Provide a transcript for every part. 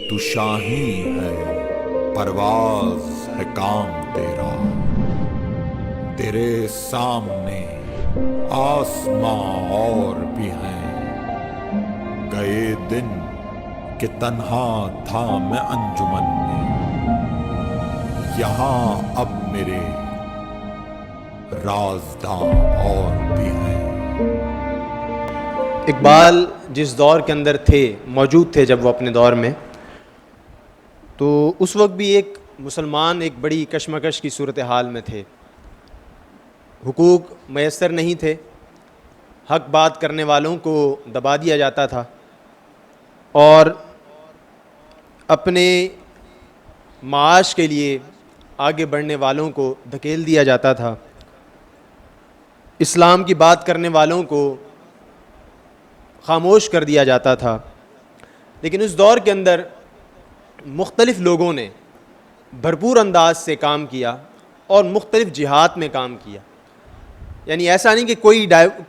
تو شاہی ہے پرواز ہے کام تیرا، تیرے سامنے آسماں اور بھی ہیں، گئے دن کہ تنہا تھا میں انجمن میں، یہاں اب میرے رازداں اور بھی ہیں۔ اقبال جس دور کے اندر تھے، موجود تھے جب وہ اپنے دور میں، تو اس وقت بھی ایک مسلمان ایک بڑی کشمکش کی صورتحال میں تھے، حقوق میسر نہیں تھے، حق بات کرنے والوں کو دبا دیا جاتا تھا اور اپنے معاش کے لیے آگے بڑھنے والوں کو دھکیل دیا جاتا تھا، اسلام کی بات کرنے والوں کو خاموش کر دیا جاتا تھا۔ لیکن اس دور کے اندر مختلف لوگوں نے بھرپور انداز سے کام کیا اور مختلف جہات میں کام کیا، یعنی ایسا نہیں کہ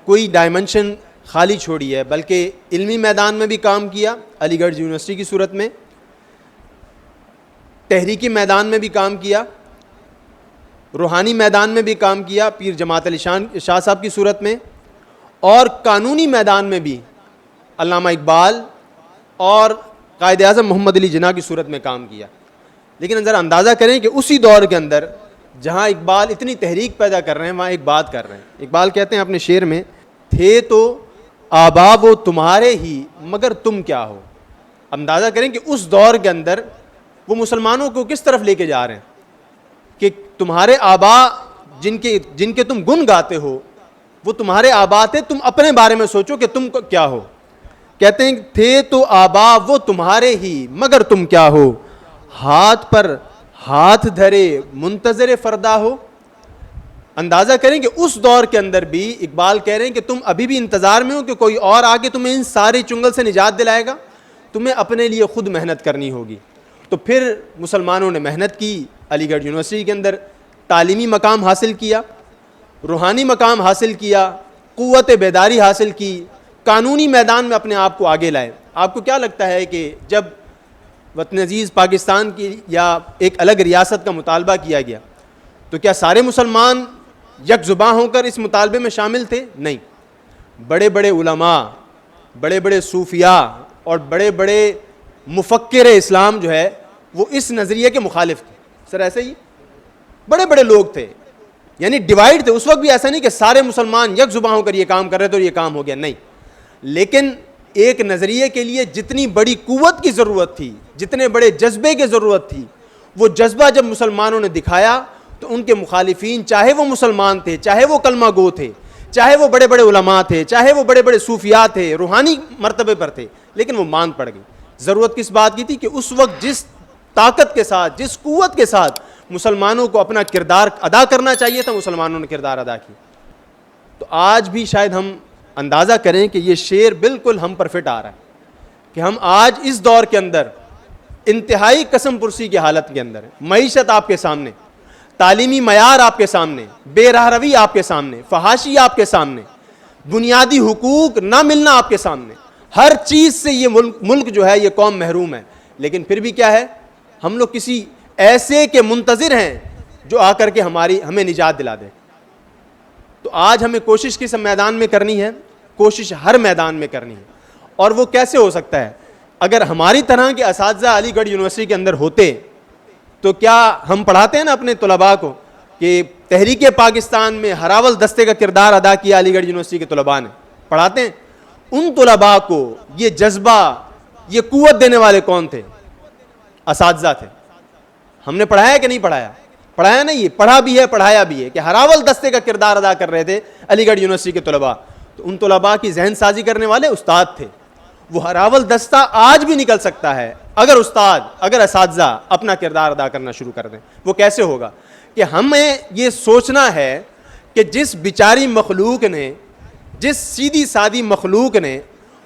کوئی ڈائمنشن خالی چھوڑی ہے، بلکہ علمی میدان میں بھی کام کیا علی گڑھ یونیورسٹی کی صورت میں، تحریکی میدان میں بھی کام کیا، روحانی میدان میں بھی کام کیا پیر جماعت علی شاہ صاحب کی صورت میں، اور قانونی میدان میں بھی علامہ اقبال اور قائد اعظم محمد علی جناح کی صورت میں کام کیا۔ لیکن ذرا اندازہ کریں کہ اسی دور کے اندر جہاں اقبال اتنی تحریک پیدا کر رہے ہیں، وہاں ایک بات کر رہے ہیں۔ اقبال کہتے ہیں اپنے شعر میں، تھے تو آبا وہ تمہارے ہی مگر تم کیا ہو۔ اندازہ کریں کہ اس دور کے اندر وہ مسلمانوں کو کس طرف لے کے جا رہے ہیں کہ تمہارے آبا جن کے تم گن گاتے ہو وہ تمہارے آبا تھے، تم اپنے بارے میں سوچو کہ تم کیا ہو۔ کہتے ہیں تھے تو آبا وہ تمہارے ہی مگر تم کیا ہو، ہاتھ پر ہاتھ دھرے منتظر فردا ہو۔ اندازہ کریں کہ اس دور کے اندر بھی اقبال کہہ رہے ہیں کہ تم ابھی بھی انتظار میں ہو کہ کوئی اور آ کے تمہیں ان سارے چنگل سے نجات دلائے گا، تمہیں اپنے لیے خود محنت کرنی ہوگی۔ تو پھر مسلمانوں نے محنت کی، علی گڑھ یونیورسٹی کے اندر تعلیمی مقام حاصل کیا، روحانی مقام حاصل کیا، قوت بیداری حاصل کی، قانونی میدان میں اپنے آپ کو آگے لائے۔ آپ کو کیا لگتا ہے کہ جب وطن عزیز پاکستان کی یا ایک الگ ریاست کا مطالبہ کیا گیا تو کیا سارے مسلمان یک زباں ہو کر اس مطالبے میں شامل تھے؟ نہیں، بڑے بڑے علماء، بڑے بڑے صوفیاء اور بڑے بڑے مفکر اسلام جو ہے وہ اس نظریے کے مخالف تھے۔ سر ایسے ہی بڑے بڑے لوگ تھے، یعنی ڈیوائیڈ تھے۔ اس وقت بھی ایسا نہیں کہ سارے مسلمان یک زباں ہو کر یہ کام کر رہے تھے اور یہ کام ہو گیا، نہیں، لیکن ایک نظریے کے لیے جتنی بڑی قوت کی ضرورت تھی، جتنے بڑے جذبے کی ضرورت تھی، وہ جذبہ جب مسلمانوں نے دکھایا تو ان کے مخالفین، چاہے وہ مسلمان تھے، چاہے وہ کلمہ گو تھے، چاہے وہ بڑے بڑے علماء تھے، چاہے وہ بڑے بڑے صوفیاء تھے، روحانی مرتبے پر تھے، لیکن وہ مان پڑ گئی۔ ضرورت کس بات کی تھی کہ اس وقت جس طاقت کے ساتھ، جس قوت کے ساتھ مسلمانوں کو اپنا کردار ادا کرنا چاہیے تھا، مسلمانوں نے کردار ادا کی۔ تو آج بھی شاید ہم اندازہ کریں کہ یہ شعر بالکل ہم پر فٹ آ رہا ہے کہ ہم آج اس دور کے اندر انتہائی قسم پرسی کی حالت کے اندر ہیں۔ معیشت آپ کے سامنے، تعلیمی معیار آپ کے سامنے، بے راہ روی آپ کے سامنے، فحاشی آپ کے سامنے، بنیادی حقوق نہ ملنا آپ کے سامنے، ہر چیز سے یہ ملک جو ہے، یہ قوم محروم ہے۔ لیکن پھر بھی کیا ہے، ہم لوگ کسی ایسے کے منتظر ہیں جو آ کر کے ہمیں نجات دلا دے۔ تو آج ہمیں کوشش کس میدان میں کرنی ہے؟ کوشش ہر میدان میں کرنی ہے۔ اور وہ کیسے ہو سکتا ہے؟ اگر ہماری طرح کے اساتذہ علی گڑھ یونیورسٹی کے اندر ہوتے تو کیا ہم پڑھاتے ہیں نا اپنے طلباء کو کہ تحریک پاکستان میں ہراول دستے کا کردار ادا کیا علی گڑھ یونیورسٹی کے طلباء نے، پڑھاتے ہیں؟ ان طلباء کو یہ جذبہ، یہ قوت دینے والے کون تھے؟ اساتذہ تھے۔ ہم نے پڑھایا کہ نہیں پڑھایا؟ پڑھایا نہیں، پڑھا بھی ہے، پڑھایا بھی ہے کہ ہراول دستے کا کردار ادا کر رہے تھے علی گڑھ یونیورسٹی کے طلباء۔ تو ان طلباء کی ذہن سازی کرنے والے استاد تھے۔ وہ ہراول دستہ آج بھی نکل سکتا ہے اگر اگر اساتذہ اپنا کردار ادا کرنا شروع کر دیں۔ وہ کیسے ہوگا کہ ہمیں یہ سوچنا ہے کہ جس بیچاری مخلوق نے، جس سیدھی سادی مخلوق نے،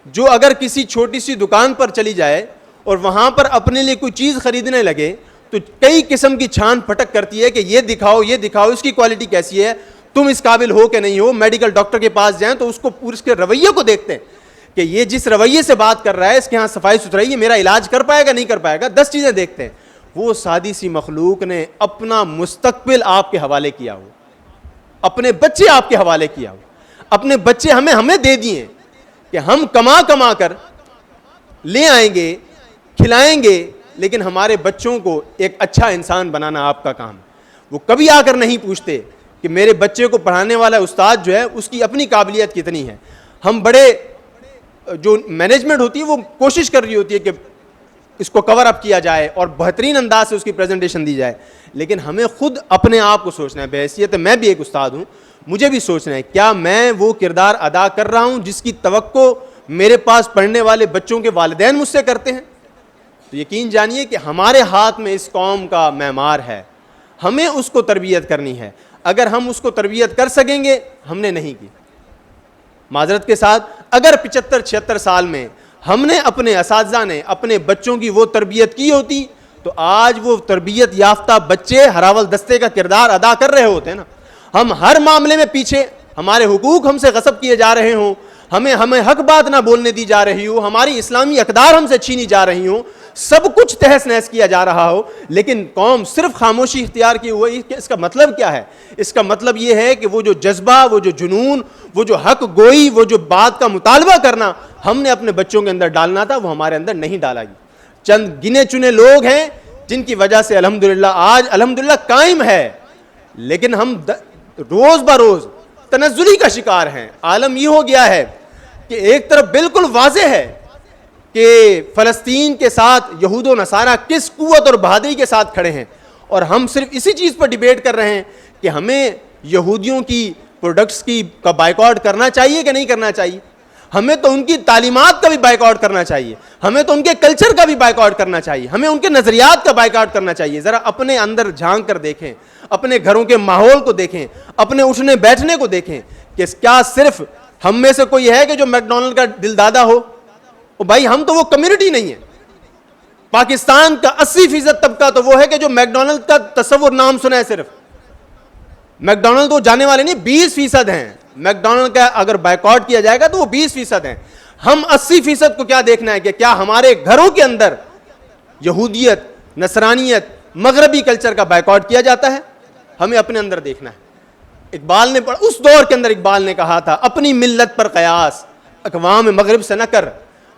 جو اگر کسی چھوٹی سی دکان پر چلی جائے اور وہاں پر اپنے لیے کوئی چیز خریدنے لگے تو کئی قسم کی چھان پھٹک کرتی ہے کہ یہ دکھاؤ، یہ دکھاؤ، اس کی کوالٹی کیسی ہے، تم اس قابل ہو کہ نہیں ہو۔ میڈیکل ڈاکٹر کے پاس جائیں تو اس کے رویے کو دیکھتے ہیں کہ یہ جس رویے سے بات کر رہا ہے اس کے ہاں صفائی ستھرائی، یہ میرا علاج کر پائے گا نہیں کر پائے گا، 10 چیزیں دیکھتے ہیں. وہ سادی سی مخلوق نے اپنا مستقبل آپ کے حوالے کیا ہو، اپنے بچے آپ کے حوالے کیا ہو، اپنے بچے ہمیں دے دیے کہ ہم کما کر لے آئیں گے، کھلائیں گے، لیکن ہمارے بچوں کو ایک اچھا انسان بنانا آپ کا کام. وہ کبھی آ کر نہیں پوچھتے کہ میرے بچے کو پڑھانے والا استاد جو ہے اس کی اپنی قابلیت کتنی ہے. ہم بڑے جو مینجمنٹ ہوتی ہے وہ کوشش کر رہی ہوتی ہے کہ اس کو کور اپ کیا جائے اور بہترین انداز سے اس کی پریزنٹیشن دی جائے، لیکن ہمیں خود اپنے آپ کو سوچنا ہے. بحیثیت میں بھی ایک استاد ہوں، مجھے بھی سوچنا ہے کیا میں وہ کردار ادا کر رہا ہوں جس کی توقع میرے پاس پڑھنے والے بچوں کے والدین مجھ سے کرتے ہیں. تو یقین جانیے کہ ہمارے ہاتھ میں اس قوم کا معمار ہے، ہمیں اس کو تربیت کرنی ہے. اگر ہم اس کو تربیت کر سکیں گے، ہم نے نہیں کی. معذرت کے ساتھ اگر 75-76 سال میں ہم نے اپنے اساتذہ نے اپنے بچوں کی وہ تربیت کی ہوتی تو آج وہ تربیت یافتہ بچے ہراول دستے کا کردار ادا کر رہے ہوتے ہیں نا. ہم ہر معاملے میں پیچھے، ہمارے حقوق ہم سے غصب کیے جا رہے ہوں، ہمیں حق بات نہ بولنے دی جا رہی ہو، ہماری اسلامی اقدار ہم سے چھینی جا رہی ہوں، سب کچھ تہس نہس کیا جا رہا ہو، لیکن قوم صرف خاموشی اختیار کی ہوئی. اس کا مطلب کیا ہے؟ اس کا مطلب یہ ہے کہ وہ جو جذبہ، وہ جو جنون، وہ جو حق گوئی، وہ جو بات کا مطالبہ کرنا ہم نے اپنے بچوں کے اندر ڈالنا تھا، وہ ہمارے اندر نہیں ڈالا گیا. چند گنے چنے لوگ ہیں جن کی وجہ سے الحمدللہ آج الحمدللہ قائم ہے، لیکن ہم روز بروز تنزلی کا شکار ہیں. عالم یہ ہو گیا ہے کہ ایک طرف بالکل واضح ہے کہ فلسطین کے ساتھ یہود و نصارہ کس قوت اور بہادری کے ساتھ کھڑے ہیں، اور ہم صرف اسی چیز پر ڈیبیٹ کر رہے ہیں کہ ہمیں یہودیوں کی پروڈکٹس کا بائیکاٹ کرنا چاہیے کہ نہیں کرنا چاہیے. ہمیں تو ان کی تعلیمات کا بھی بائیکاٹ کرنا چاہیے، ہمیں تو ان کے کلچر کا بھی بائیکاٹ کرنا چاہیے، ہمیں ان کے نظریات کا بائیکاٹ کرنا چاہیے. ذرا اپنے اندر جھانک کر دیکھیں، اپنے گھروں کے ماحول کو دیکھیں، اپنے اٹھنے بیٹھنے کو دیکھیں کہ کیا صرف ہم میں سے کوئی ہے کہ جو میک ڈونلڈ کا دل دادا ہو؟ بھائی ہم تو وہ کمیونٹی نہیں ہے. پاکستان کا 80% طبقہ تو وہ ہے کہ جو میک ڈونلڈ کا تصور نام سنا ہے. صرف میک ڈونلڈ تو جانے والے نہیں، 20% ہیں. میک ڈونلڈ کا اگر بائیکاٹ کیا جائے گا تو وہ 20% ہیں. ہم 80% کو کیا دیکھنا ہے کہ کیا ہمارے گھروں کے اندر یہودیت، نصرانیت، مغربی کلچر کا بائیکاٹ کیا جاتا ہے؟ ہمیں اپنے اندر دیکھنا ہے. اقبال نے اس دور کے اندر اقبال نے کہا تھا اپنی ملت پر قیاس اقوام مغرب سے نہ کر،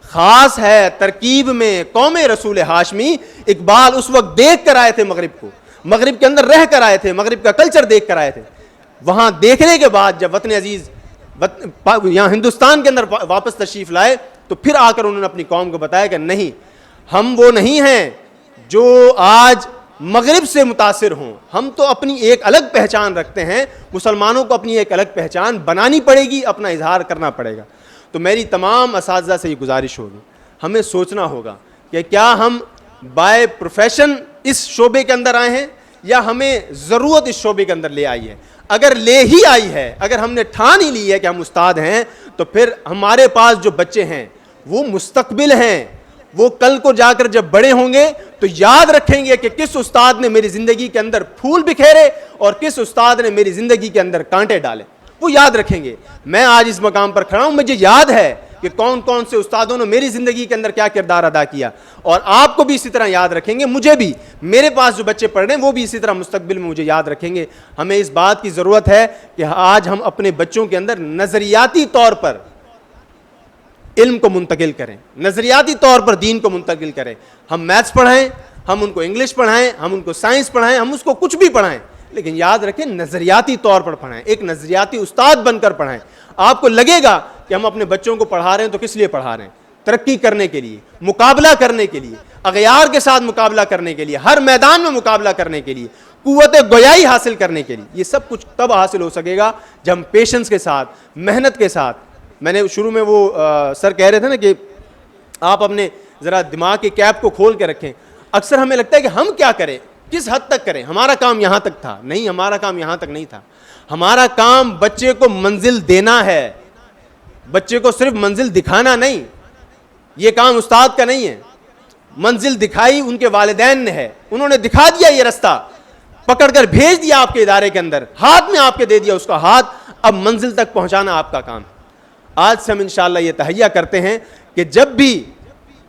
خاص ہے ترکیب میں قوم رسول ہاشمی. اقبال اس وقت دیکھ کر آئے تھے مغرب کو، مغرب کے اندر رہ کر آئے تھے، مغرب کا کلچر دیکھ کر آئے تھے. وہاں دیکھنے کے بعد جب وطن عزیز یہاں ہندوستان کے اندر واپس تشریف لائے تو پھر آ کر انہوں نے اپنی قوم کو بتایا کہ نہیں، ہم وہ نہیں ہیں جو آج مغرب سے متاثر ہوں، ہم تو اپنی ایک الگ پہچان رکھتے ہیں. مسلمانوں کو اپنی ایک الگ پہچان بنانی پڑے گی، اپنا اظہار کرنا پڑے گا. تو میری تمام اساتذہ سے یہ گزارش ہوگی، ہمیں سوچنا ہوگا کہ کیا ہم بائی پروفیشن اس شعبے کے اندر آئے ہیں یا ہمیں ضرورت اس شعبے کے اندر لے آئی ہے. اگر لے ہی آئی ہے، اگر ہم نے ٹھان ہی لی ہے کہ ہم استاد ہیں، تو پھر ہمارے پاس جو بچے ہیں وہ مستقبل ہیں. وہ کل کو جا کر جب بڑے ہوں گے تو یاد رکھیں گے کہ کس استاد نے میری زندگی کے اندر پھول بکھیرے اور کس استاد نے میری زندگی کے اندر کانٹے ڈالے. وہ یاد رکھیں گے. میں آج اس مقام پر کھڑا ہوں، مجھے یاد ہے کہ کون کون سے استادوں نے میری زندگی کے اندر کیا کردار ادا کیا، اور آپ کو بھی اسی طرح یاد رکھیں گے. مجھے بھی، میرے پاس جو بچے پڑھ رہے ہیں وہ بھی اسی طرح مستقبل میں مجھے یاد رکھیں گے. ہمیں اس بات کی ضرورت ہے کہ آج ہم اپنے بچوں کے اندر نظریاتی طور پر علم کو منتقل کریں، نظریاتی طور پر دین کو منتقل کریں. ہم میتھس پڑھائیں، ہم ان کو انگلش پڑھائیں، ہم ان کو سائنس پڑھائیں، ہم اس کو کچھ بھی پڑھائیں، لیکن یاد رکھیں نظریاتی طور پر پڑھائیں، ایک نظریاتی استاد بن کر پڑھائیں. آپ کو لگے گا کہ ہم اپنے بچوں کو پڑھا رہے ہیں تو کس لیے پڑھا رہے ہیں؟ ترقی کرنے کے لیے، مقابلہ کرنے کے لیے، اغیار کے ساتھ مقابلہ کرنے کے لیے، ہر میدان میں مقابلہ کرنے کے لیے، قوت گویائی حاصل کرنے کے لیے. یہ سب کچھ تب حاصل ہو سکے گا جب ہم پیشنس کے ساتھ، محنت کے ساتھ. میں نے شروع میں وہ سر کہہ رہے تھے نا کہ آپ اپنے ذرا دماغ کے کیپ کو کھول کے رکھیں. اکثر ہمیں لگتا ہے کہ ہم کیا کریں، کس حد تک کریں، ہمارا کام یہاں تک تھا. نہیں، ہمارا کام یہاں تک نہیں تھا. ہمارا کام بچے کو منزل دینا ہے، بچے کو صرف منزل دکھانا نہیں. یہ کام استاد کا نہیں ہے. منزل دکھائی ان کے والدین نے ہے، انہوں نے دکھا دیا یہ رستہ، پکڑ کر بھیج دیا آپ کے ادارے کے اندر، ہاتھ میں آپ کے دے دیا اس کا ہاتھ. اب منزل تک پہنچانا آپ کا کام. آج سے ہم انشاءاللہ یہ تہیہ کرتے ہیں کہ جب بھی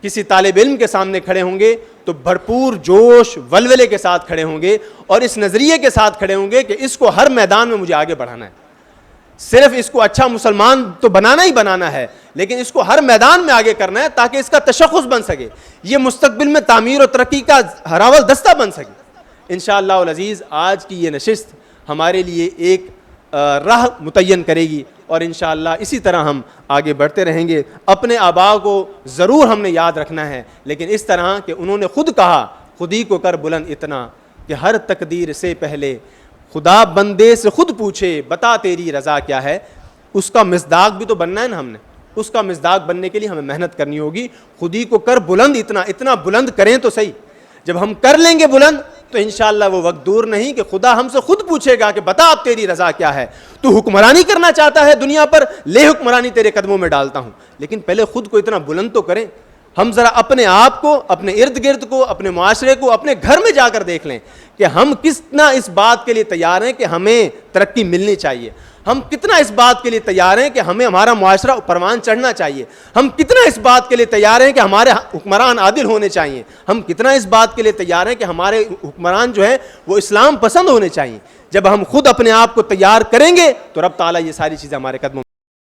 کسی طالب علم کے سامنے کھڑے ہوں گے تو بھرپور جوش ولولے کے ساتھ کھڑے ہوں گے اور اس نظریے کے ساتھ کھڑے ہوں گے کہ اس کو ہر میدان میں مجھے آگے بڑھانا ہے. صرف اس کو اچھا مسلمان تو بنانا ہی بنانا ہے, لیکن اس کو ہر میدان میں آگے کرنا ہے تاکہ اس کا تشخص بن سکے, یہ مستقبل میں تعمیر و ترقی کا ہراول دستہ بن سکے. انشاءاللہ العزیز آج کی یہ نشست ہمارے لیے ایک راہ متعین کرے گی اور انشاءاللہ اسی طرح ہم آگے بڑھتے رہیں گے. اپنے آباء کو ضرور ہم نے یاد رکھنا ہے, لیکن اس طرح کہ انہوں نے خود کہا, خودی کو کر بلند اتنا کہ ہر تقدیر سے پہلے خدا بندے سے خود پوچھے بتا تیری رضا کیا ہے. اس کا مصداق بھی تو بننا ہے نا ہم نے, اس کا مصداق بننے کے لیے ہمیں محنت کرنی ہوگی. خودی کو کر بلند اتنا, اتنا بلند کریں تو صحیح. جب ہم کر لیں گے بلند تو انشاءاللہ وہ وقت دور نہیں کہ خدا ہم سے خود پوچھے گا کہ بتا اب تیری رضا کیا ہے. تو حکمرانی کرنا چاہتا ہے دنیا پر, لے حکمرانی تیرے قدموں میں ڈالتا ہوں, لیکن پہلے خود کو اتنا بلند تو کریں. ہم ذرا اپنے آپ کو, اپنے ارد گرد کو, اپنے معاشرے کو, اپنے گھر میں جا کر دیکھ لیں کہ ہم کتنا اس بات کے لیے تیار ہیں کہ ہمیں ترقی ملنی چاہیے. ہم کتنا اس بات کے لیے تیار ہیں کہ ہمیں ہمارا معاشرہ پروان چڑھنا چاہیے. ہم کتنا اس بات کے لیے تیار ہیں کہ ہمارے حکمران عادل ہونے چاہیے. ہم کتنا اس بات کے لیے تیار ہیں کہ ہمارے حکمران جو ہیں وہ اسلام پسند ہونے چاہیے. جب ہم خود اپنے آپ کو تیار کریں گے تو رب تعالیٰ یہ ساری چیزیں ہمارے قدموں